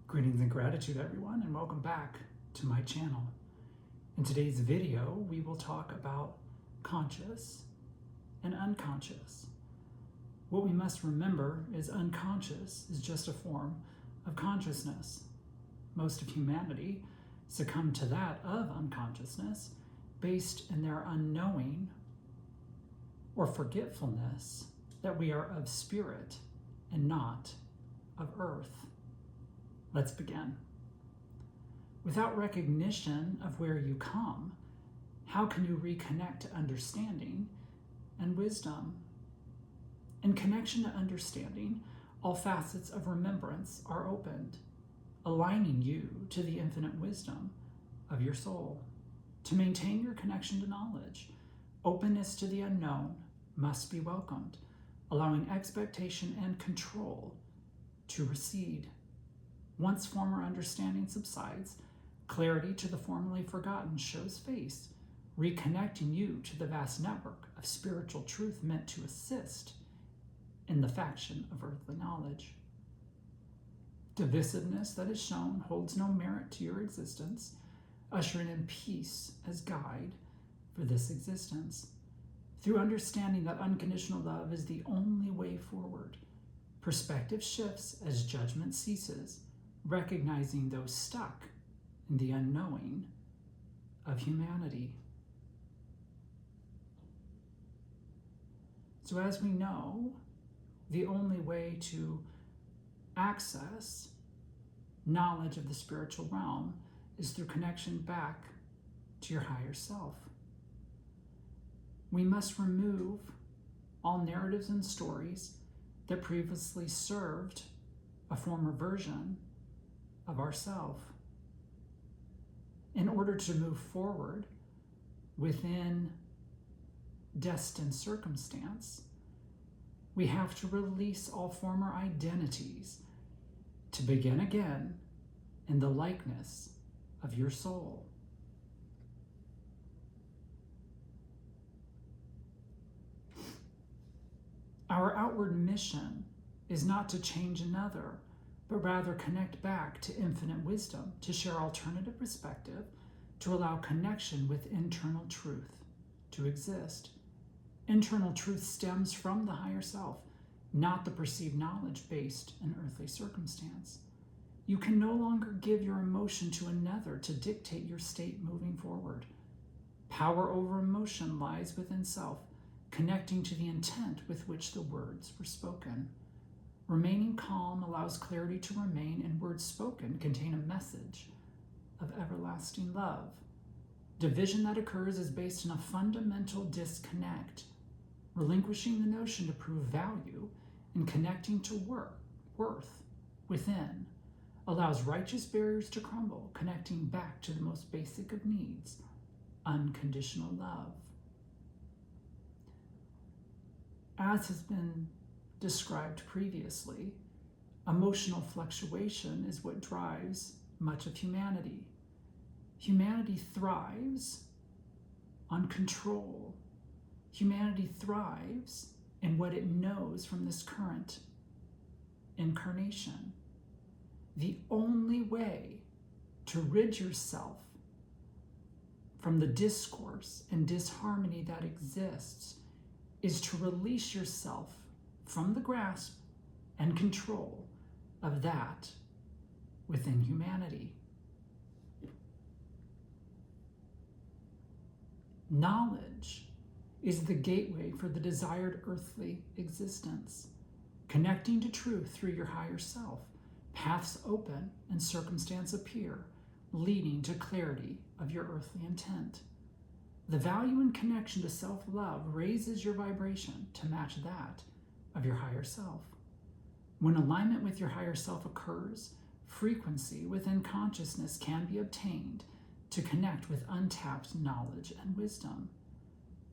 Greetings and gratitude, everyone, and welcome back to my channel. In today's video, we will talk about conscious and unconscious. What we must remember is unconscious is just a form of consciousness. Most of humanity succumb to that of unconsciousness based in their unknowing or forgetfulness that we are of spirit and not of earth. Let's begin. Without recognition of where you come, how can you reconnect to understanding and wisdom? In connection to understanding, all facets of remembrance are opened, aligning you to the infinite wisdom of your soul. To maintain your connection to knowledge, openness to the unknown must be welcomed, allowing expectation and control to recede. Once former understanding subsides, clarity to the formerly forgotten shows face, reconnecting you to the vast network of spiritual truth meant to assist in the faction of earthly knowledge. Divisiveness that is shown holds no merit to your existence, ushering in peace as guide for this existence. Through understanding that unconditional love is the only way forward, perspective shifts as judgment ceases, recognizing those stuck in the unknowing of humanity. So as we know, the only way to access knowledge of the spiritual realm is through connection back to your higher self. We must remove all narratives and stories that previously served a former version of ourself. In order to move forward within destined circumstance, we have to release all former identities to begin again in the likeness of your soul. Our outward mission is not to change another, but rather connect back to infinite wisdom, to share alternative perspective, to allow connection with internal truth to exist. Internal truth stems from the higher self, not the perceived knowledge based in earthly circumstance. You can no longer give your emotion to another to dictate your state moving forward. Power over emotion lies within self, connecting to the intent with which the words were spoken. Remaining calm allows clarity to remain, and words spoken contain a message of everlasting love. Division that occurs is based on a fundamental disconnect. Relinquishing the notion to prove value and connecting to worth within allows righteous barriers to crumble, connecting back to the most basic of needs, unconditional love. As has been described previously, emotional fluctuation is what drives much of humanity. Humanity thrives on control. Humanity thrives in what it knows from this current incarnation. The only way to rid yourself from the discourse and disharmony that exists is to release yourself from the grasp and control of that within humanity. Knowledge is the gateway for the desired earthly existence. Connecting to truth through your higher self, paths open and circumstance appear, leading to clarity of your earthly intent. The value and connection to self-love raises your vibration to match that of your higher self. When alignment with your higher self occurs, frequency within consciousness can be obtained to connect with untapped knowledge and wisdom.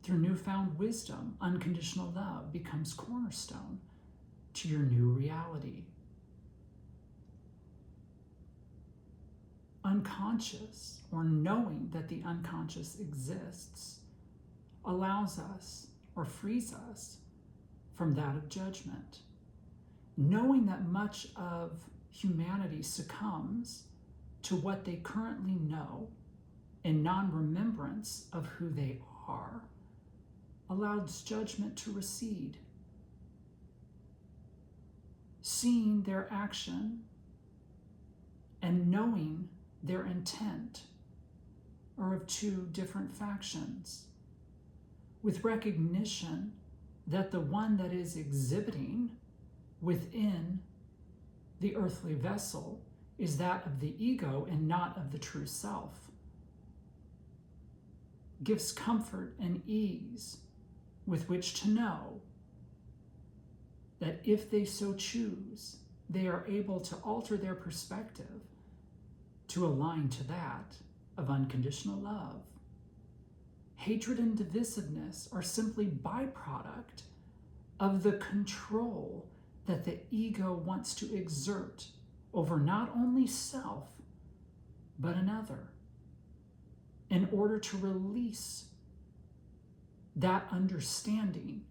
Through newfound wisdom, unconditional love becomes cornerstone to your new reality. Unconscious, or knowing that the unconscious exists, allows us or frees us from that of judgment. Knowing that much of humanity succumbs to what they currently know in non-remembrance of who they are, allows judgment to recede. Seeing their action and knowing their intent are of two different factions, with recognition that the one that is exhibiting within the earthly vessel is that of the ego and not of the true self, gives comfort and ease with which to know that if they so choose, they are able to alter their perspective to align to that of unconditional love. Hatred and divisiveness are simply byproduct of the control that the ego wants to exert over not only self, but another, in order to release that understanding.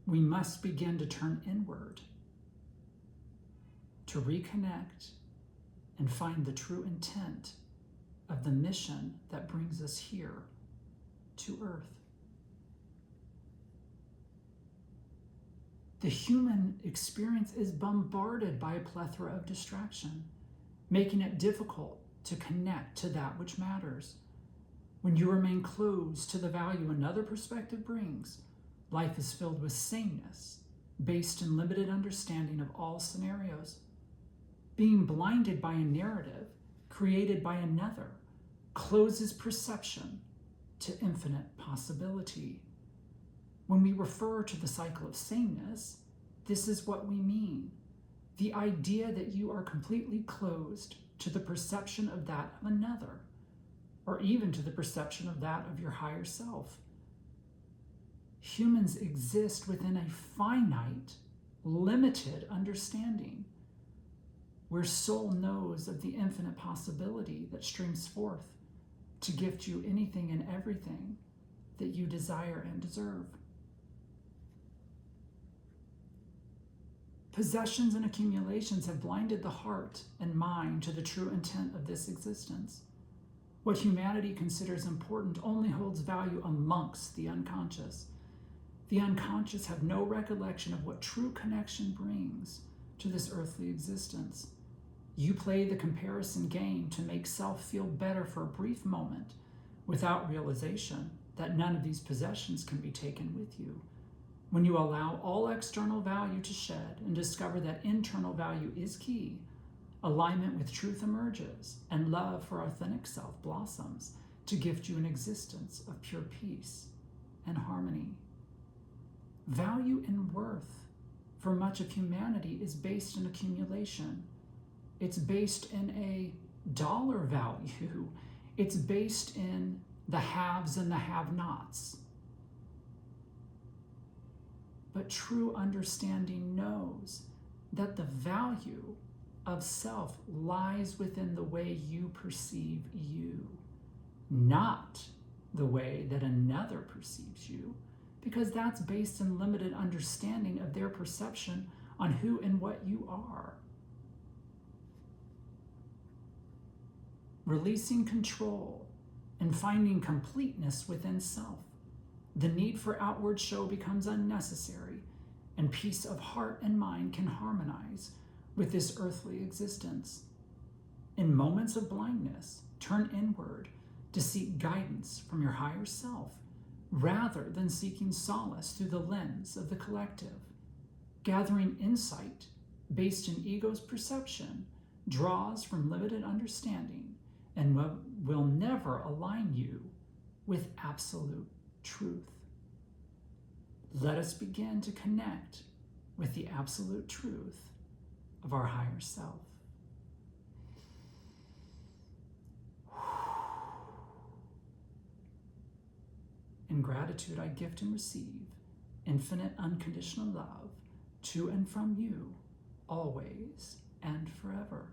We must begin to turn inward to reconnect and find the true intent of the mission that brings us here to Earth. The human experience is bombarded by a plethora of distraction, making it difficult to connect to that which matters. When you remain closed to the value another perspective brings, life is filled with sameness, based in limited understanding of all scenarios. Being blinded by a narrative created by another closes perception to infinite possibility. When we refer to the cycle of sameness, this is what we mean. The idea that you are completely closed to the perception of that of another, or even to the perception of that of your higher self. Humans exist within a finite, limited understanding, where soul knows of the infinite possibility that streams forth to gift you anything and everything that you desire and deserve. Possessions and accumulations have blinded the heart and mind to the true intent of this existence. What humanity considers important only holds value amongst the unconscious. The unconscious have no recollection of what true connection brings to this earthly existence. You play the comparison game to make self feel better for a brief moment without realization that none of these possessions can be taken with you. When you allow all external value to shed and discover that internal value is key, alignment with truth emerges and love for authentic self blossoms to gift you an existence of pure peace and harmony. Value and worth for much of humanity is based in accumulation. It's based in a dollar value. It's based in the haves and the have-nots. But true understanding knows that the value of self lies within the way you perceive you, not the way that another perceives you, because that's based in limited understanding of their perception on who and what you are. Releasing control and finding completeness within self, the need for outward show becomes unnecessary, and peace of heart and mind can harmonize with this earthly existence. In moments of blindness, turn inward to seek guidance from your higher self, rather than seeking solace through the lens of the collective. Gathering insight based in ego's perception draws from limited understanding and will never align you with absolute truth. Let us begin to connect with the absolute truth of our higher self. In gratitude, I gift and receive infinite unconditional love to and from you, always and forever.